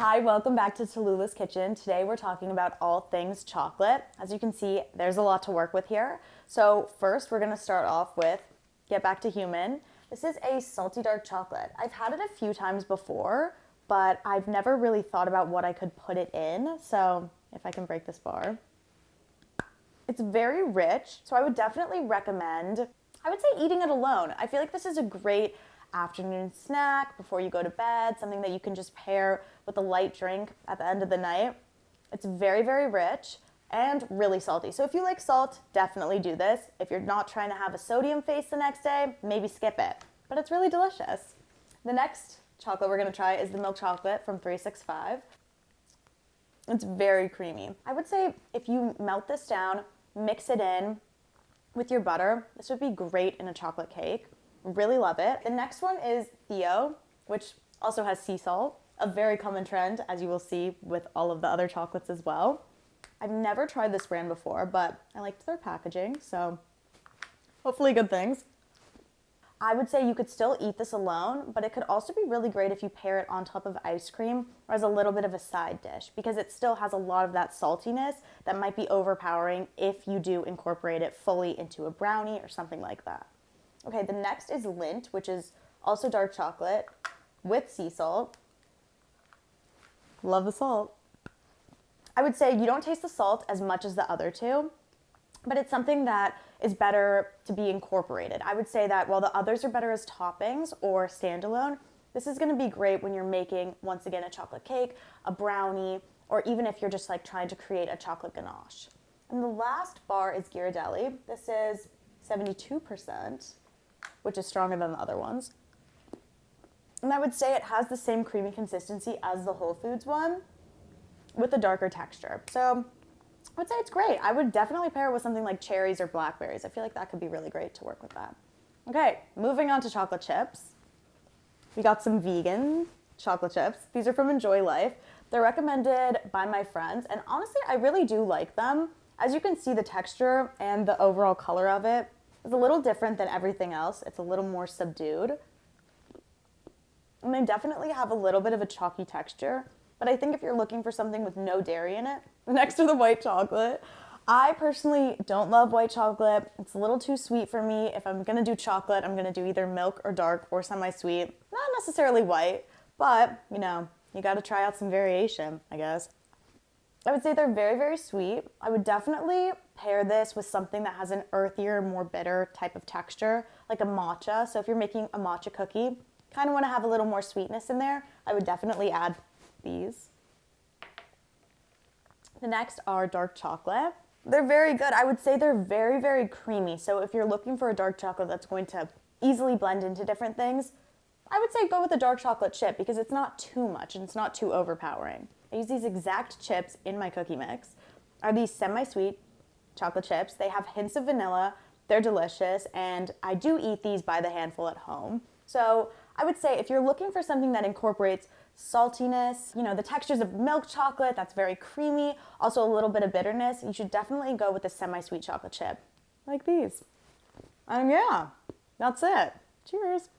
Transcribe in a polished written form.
Hi, welcome back to Tallulah's Kitchen. Today we're talking about all things chocolate. As you can see, there's a lot to work with here. So first we're gonna start off with Get Back to Human. This is a salty dark chocolate. I've had it a few times before, but I've never really thought about what I could put it in. So if I can break this bar. It's very rich, so I would definitely recommend, I would say eating it alone. I feel like this is a great afternoon snack before you go to bed, something that you can just pair with a light drink at the end of the night. It's very, very rich and really salty. So if you like salt, definitely do this. If you're not trying to have a sodium face the next day, maybe skip it. But it's really delicious. The next chocolate we're gonna try is the milk chocolate from 365. It's very creamy. I would say if you melt this down, mix it in with your butter, this would be great in a chocolate cake. Really love it. The next one is Theo, which also has sea salt, a very common trend, as you will see with all of the other chocolates as well. I've never tried this brand before, but I liked their packaging, so hopefully good things. I would say you could still eat this alone, but it could also be really great if you pair it on top of ice cream or as a little bit of a side dish, because it still has a lot of that saltiness that might be overpowering if you do incorporate it fully into a brownie or something like that. Okay, the next is Lindt, which is also dark chocolate with sea salt. Love the salt. I would say you don't taste the salt as much as the other two, but it's something that is better to be incorporated. I would say that while the others are better as toppings or standalone, this is gonna be great when you're making, once again, a chocolate cake, a brownie, or even if you're just like trying to create a chocolate ganache. And the last bar is Ghirardelli. This is 72%. Which is stronger than the other ones. And I would say it has the same creamy consistency as the Whole Foods one with a darker texture. So I would say it's great. I would definitely pair it with something like cherries or blackberries. I feel like that could be really great to work with that. Okay, moving on to chocolate chips. We got some vegan chocolate chips. These are from Enjoy Life. They're recommended by my friends, and honestly, I really do like them. As you can see, the texture and the overall color of it is a little different than everything else. It's a little more subdued. And they definitely have a little bit of a chalky texture, but I think if you're looking for something with no dairy in it, next to the white chocolate, I personally don't love white chocolate. It's a little too sweet for me. If I'm gonna do chocolate, I'm gonna do either milk or dark or semi-sweet. Not necessarily white, but you know, you gotta try out some variation, I guess. I would say they're very, very sweet. I would definitely pair this with something that has an earthier, more bitter type of texture, like a matcha. So if you're making a matcha cookie, kind of want to have a little more sweetness in there, I would definitely add these. The next are dark chocolate. They're very good. I would say they're very, very creamy. So if you're looking for a dark chocolate that's going to easily blend into different things, I would say go with a dark chocolate chip because it's not too much and it's not too overpowering. I use these exact chips in my cookie mix. Are these semi-sweet chocolate chips. They have hints of vanilla. They're delicious, and I do eat these by the handful at home. So I would say if you're looking for something that incorporates saltiness, you know, the textures of milk chocolate, that's very creamy, also a little bit of bitterness, you should definitely go with a semi-sweet chocolate chip, like these. And yeah, that's it. Cheers.